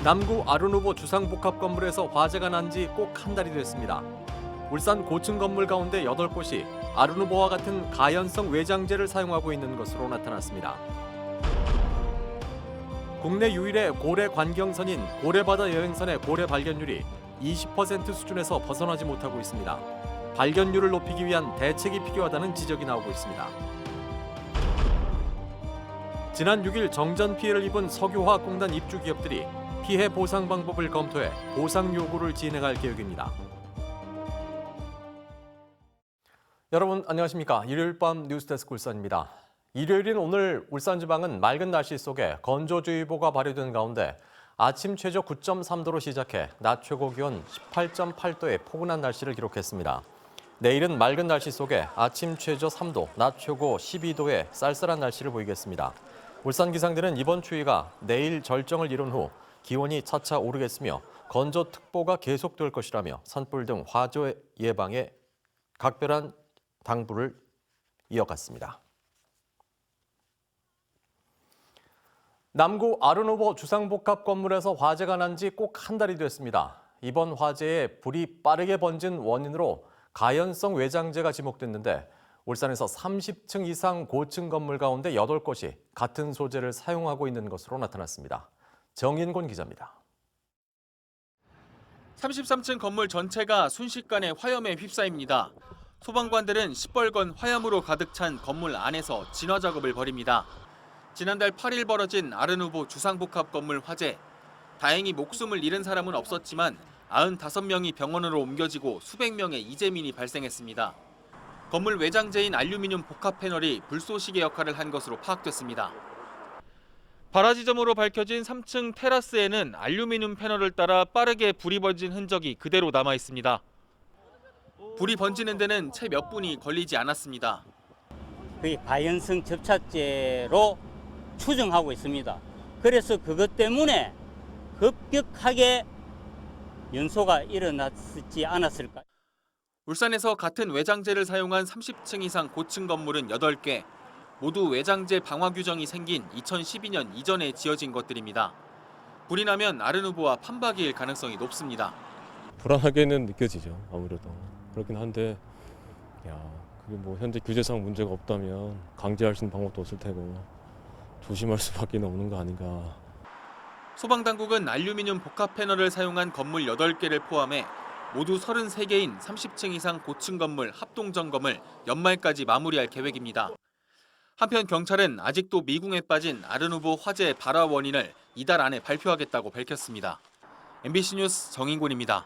남구 아르누보 주상복합 건물에서 화재가 난 지 꼭 한 달이 됐습니다. 울산 고층 건물 가운데 8곳이 아르누보와 같은 가연성 외장재를 사용하고 있는 것으로 나타났습니다. 국내 유일의 고래 관경선인 고래바다 여행선의 고래 발견율이 20% 수준에서 벗어나지 못하고 있습니다. 발견율을 높이기 위한 대책이 필요하다는 지적이 나오고 있습니다. 지난 6일 정전 피해를 입은 석유화학공단 입주 기업들이 피해 보상 방법을 검토해 보상 요구를 진행할 계획입니다. 여러분 안녕하십니까? 일요일 밤 뉴스데스크 울산입니다. 일요일인 오늘 울산지방은 맑은 날씨 속에 건조주의보가 발효된 가운데 아침 최저 9.3도로 시작해 낮 최고 기온 18.8도의 포근한 날씨를 기록했습니다. 내일은 맑은 날씨 속에 아침 최저 3도, 낮 최고 12도의 쌀쌀한 날씨를 보이겠습니다. 울산기상대는 이번 추위가 내일 절정을 이룬 후 기온이 차차 오르겠으며 건조특보가 계속될 것이라며 산불 등 화재 예방에 각별한 당부를 이어갔습니다. 남구 아르누보 주상복합 건물에서 화재가 난 지 꼭 한 달이 됐습니다. 이번 화재에 불이 빠르게 번진 원인으로 가연성 외장재가 지목됐는데 울산에서 30층 이상 고층 건물 가운데 8곳이 같은 소재를 사용하고 있는 것으로 나타났습니다. 정인곤 기자입니다. 33층 건물 전체가 순식간에 화염에 휩싸입니다. 소방관들은 시뻘건 화염으로 가득 찬 건물 안에서 진화 작업을 벌입니다. 지난달 8일 벌어진 아르누보 주상복합 건물 화재. 다행히 목숨을 잃은 사람은 없었지만 95명이 병원으로 옮겨지고 수백 명의 이재민이 발생했습니다. 건물 외장재인 알루미늄 복합 패널이 불쏘시개 역할을 한 것으로 파악됐습니다. 발화 지점으로 밝혀진 3층 테라스에는 알루미늄 패널을 따라 빠르게 불이 번진 흔적이 그대로 남아 있습니다. 불이 번지는 데는 채 몇 분이 걸리지 않았습니다. 거의 가연성 접착제로 추정하고 있습니다. 그래서 그것 때문에 급격하게 연소가 일어났지 않았을까. 울산에서 같은 외장재를 사용한 30층 이상 고층 건물은 8개. 모두 외장재 방화 규정이 생긴 2012년 이전에 지어진 것들입니다. 불이 나면 아르누보와 판박이일 가능성이 높습니다. 불안하게는 느껴지죠. 아무래도 그렇긴 한데 그게 뭐 현재 규제상 문제가 없다면 강제할 수 있는 방법도 없을 테고 조심할 수밖에 없는 거 아닌가. 소방당국은 알루미늄 복합 패널을 사용한 건물 8개를 포함해 모두 33개인 30층 이상 고층 건물 합동 점검을 연말까지 마무리할 계획입니다. 한편 경찰은 아직도 미궁에 빠진 아르누보 화재 발화 원인을 이달 안에 발표하겠다고 밝혔습니다. MBC 뉴스 정인곤입니다.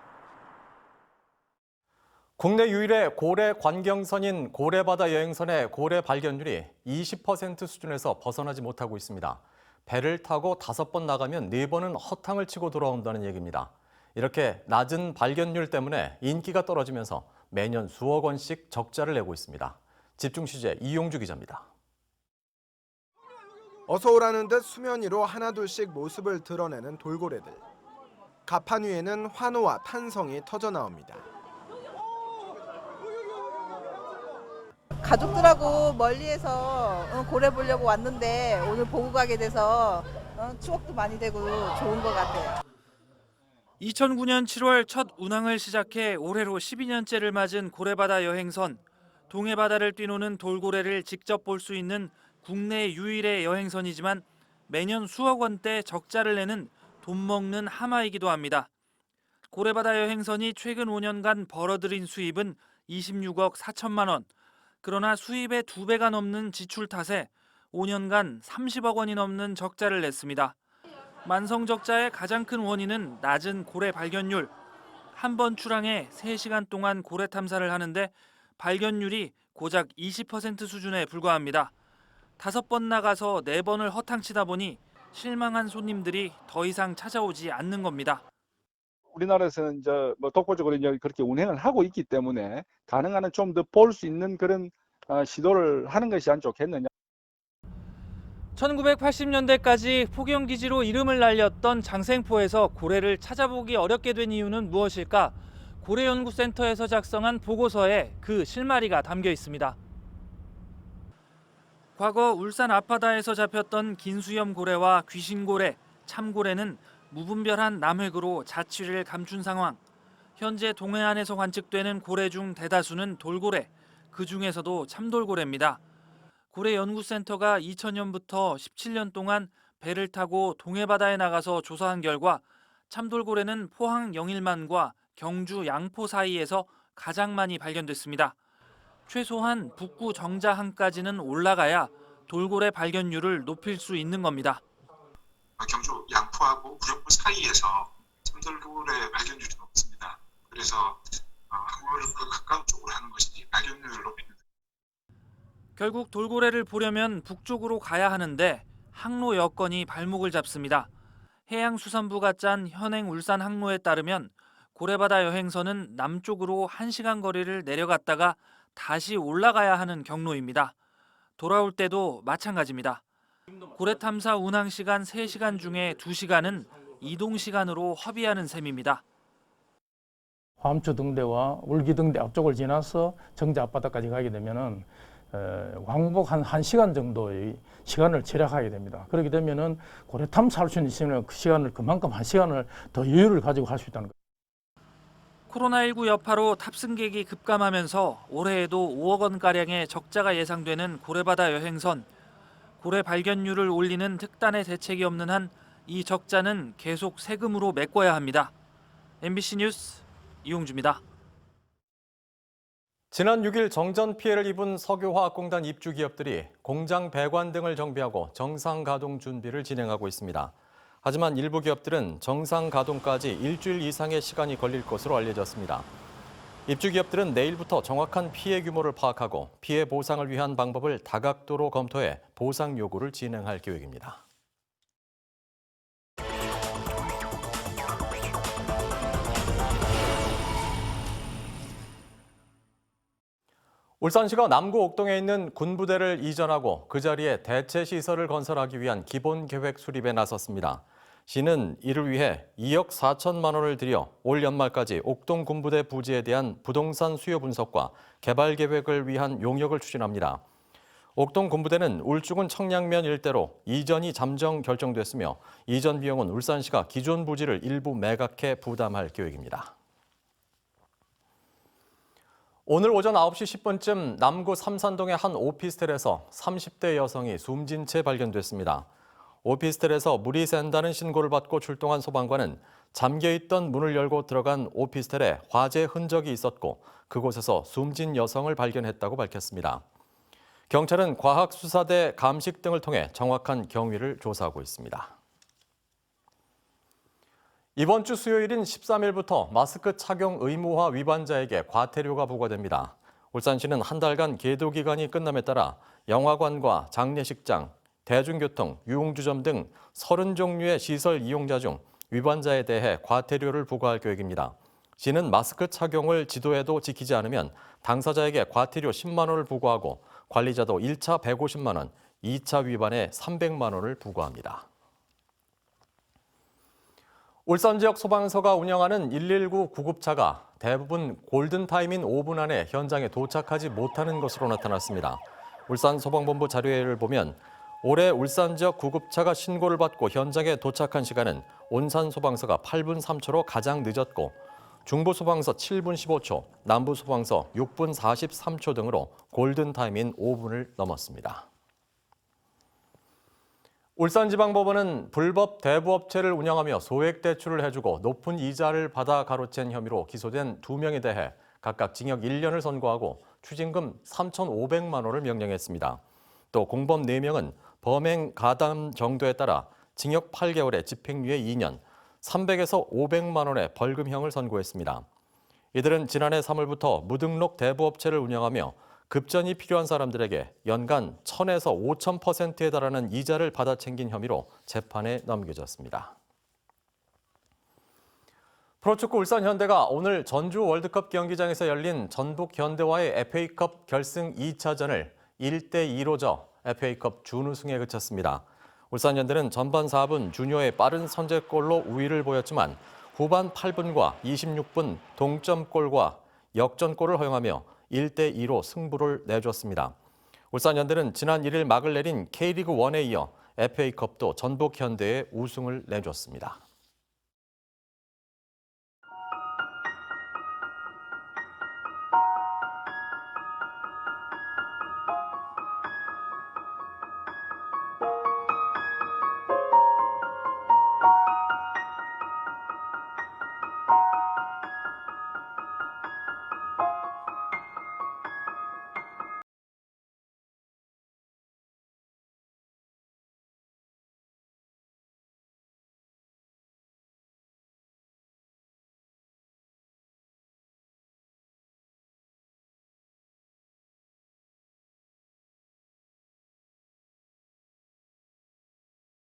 국내 유일의 고래 관경선인 고래바다 여행선의 고래 발견율이 20% 수준에서 벗어나지 못하고 있습니다. 배를 타고 5번 나가면 4번은 허탕을 치고 돌아온다는 얘기입니다. 이렇게 낮은 발견율 때문에 인기가 떨어지면서 매년 수억 원씩 적자를 내고 있습니다. 집중 취재 이용주 기자입니다. 어서 오라는 듯 수면 위로 하나둘씩 모습을 드러내는 돌고래들. 가판 위에는 환호와 탄성이 터져 나옵니다. 가족들하고 멀리에서 고래 보려고 왔는데 오늘 보고 가게 돼서 추억도 많이 되고 좋은 것 같아요. 2009년 7월 첫 운항을 시작해 올해로 12년째를 맞은 고래바다 여행선. 동해바다를 뛰노는 돌고래를 직접 볼 수 있는 국내 유일의 여행선이지만 매년 수억 원대 적자를 내는 돈 먹는 하마이기도 합니다. 고래바다 여행선이 최근 5년간 벌어들인 수입은 26억 4천만 원. 그러나 수입의 2배가 넘는 지출 탓에 5년간 30억 원이 넘는 적자를 냈습니다. 만성적자의 가장 큰 원인은 낮은 고래 발견율. 한 번 출항해 3시간 동안 고래 탐사를 하는데 발견율이 고작 20% 수준에 불과합니다. 5번 나가서 4번을 허탕치다 보니 실망한 손님들이 더 이상 찾아오지 않는 겁니다. 우리나라에서는 이제 뭐 독보적으로 이제 그렇게 운행을 하고 있기 때문에 가능한 한 좀 더 볼 수 있는 그런 시도를 하는 것이 안 좋겠느냐. 1980년대까지 포경기지로 이름을 날렸던 장생포에서 고래를 찾아보기 어렵게 된 이유는 무엇일까? 고래연구센터에서 작성한 보고서에 그 실마리가 담겨 있습니다. 과거 울산 앞바다에서 잡혔던 긴수염 고래와 귀신고래, 참고래는 무분별한 남획으로 자취를 감춘 상황. 현재 동해안에서 관측되는 고래 중 대다수는 돌고래, 그중에서도 참돌고래입니다. 고래연구센터가 2000년부터 17년 동안 배를 타고 동해바다에 나가서 조사한 결과 참돌고래는 포항 영일만과 경주 양포 사이에서 가장 많이 발견됐습니다. 최소한 북구 정자항까지는 올라가야 돌고래 발견율을 높일 수 있는 겁니다. 경주 양포하고 구룡포 사이에서 참돌고래 발견율이 높습니다. 그래서 항로를 그 가까운 쪽으로 하는 것이 발견율을 높이는. 결국 돌고래를 보려면 북쪽으로 가야 하는데 항로 여건이 발목을 잡습니다. 해양수산부가 짠 현행 울산 항로에 따르면 고래바다 여행선은 남쪽으로 1시간 거리를 내려갔다가 다시 올라가야 하는 경로입니다. 돌아올 때도 마찬가지입니다. 고래 탐사 운항 시간 3시간 중에 2시간은 이동 시간으로 허비하는 셈입니다. 화엄초 등대와 울기 등대 앞쪽을 지나서 정자 앞바다까지 가게 되면은 왕복 한 1시간 정도의 시간을 절약하게 됩니다. 그렇게 되면은 고래 탐사할 수 있는 시간을 그 시간을 그만큼 1시간을 더 여유를 가지고 할 수 있다는 거죠. 코로나19 여파로 탑승객이 급감하면서 올해에도 5억 원가량의 적자가 예상되는 고래바다 여행선. 고래 발견율을 올리는 특단의 대책이 없는 한 이 적자는 계속 세금으로 메꿔야 합니다. MBC 뉴스 이용주입니다. 지난 6일 정전 피해를 입은 석유화학공단 입주 기업들이 공장 배관 등을 정비하고 정상 가동 준비를 진행하고 있습니다. 하지만 일부 기업들은 정상 가동까지 일주일 이상의 시간이 걸릴 것으로 알려졌습니다. 입주 기업들은 내일부터 정확한 피해 규모를 파악하고 피해 보상을 위한 방법을 다각도로 검토해 보상 요구를 진행할 계획입니다. 울산시가 남구 옥동에 있는 군부대를 이전하고 그 자리에 대체 시설을 건설하기 위한 기본계획 수립에 나섰습니다. 시는 이를 위해 2억 4천만 원을 들여 올 연말까지 옥동 군부대 부지에 대한 부동산 수요 분석과 개발 계획을 위한 용역을 추진합니다. 옥동 군부대는 울주군 청량면 일대로 이전이 잠정 결정됐으며 이전 비용은 울산시가 기존 부지를 일부 매각해 부담할 계획입니다. 오늘 오전 9시 10분쯤 남구 삼산동의 한 오피스텔에서 30대 여성이 숨진 채 발견됐습니다. 오피스텔에서 물이 샌다는 신고를 받고 출동한 소방관은 잠겨있던 문을 열고 들어간 오피스텔에 화재 흔적이 있었고 그곳에서 숨진 여성을 발견했다고 밝혔습니다. 경찰은 과학수사대 감식 등을 통해 정확한 경위를 조사하고 있습니다. 이번 주 수요일인 13일부터 마스크 착용 의무화 위반자에게 과태료가 부과됩니다. 울산시는 한 달간 계도 기간이 끝남에 따라 영화관과 장례식장, 대중교통, 유흥주점 등 30종류의 시설 이용자 중 위반자에 대해 과태료를 부과할 계획입니다. 시는 마스크 착용을 지도에도 지키지 않으면 당사자에게 과태료 10만 원을 부과하고 관리자도 1차 150만 원, 2차 위반에 300만 원을 부과합니다. 울산 지역 소방서가 운영하는 119 구급차가 대부분 골든타임인 5분 안에 현장에 도착하지 못하는 것으로 나타났습니다. 울산 소방본부 자료를 보면 올해 울산 지역 구급차가 신고를 받고 현장에 도착한 시간은 온산 소방서가 8분 3초로 가장 늦었고 중부 소방서 7분 15초, 남부 소방서 6분 43초 등으로 골든타임인 5분을 넘었습니다. 울산지방법원은 불법 대부업체를 운영하며 소액대출을 해주고 높은 이자를 받아 가로챈 혐의로 기소된 2명에 대해 각각 징역 1년을 선고하고 추징금 3,500만 원을 명령했습니다. 또 공범 4명은 범행 가담 정도에 따라 징역 8개월에 집행유예 2년, 300에서 500만 원의 벌금형을 선고했습니다. 이들은 지난해 3월부터 무등록 대부업체를 운영하며 급전이 필요한 사람들에게 연간 1,000에서 5,000%에 달하는 이자를 받아 챙긴 혐의로 재판에 넘겨졌습니다. 프로축구 울산 현대가 오늘 전주 월드컵 경기장에서 열린 전북 현대와의 FA컵 결승 2차전을 1대2로 져 FA컵 준우승에 그쳤습니다. 울산 현대는 전반 4분 주니어의 빠른 선제골로 우위를 보였지만 후반 8분과 26분 동점골과 역전골을 허용하며 1대2로 승부를 내줬습니다. 울산 현대는 지난 1일 막을 내린 K리그 1에 이어 FA컵도 전북 현대에 우승을 내줬습니다.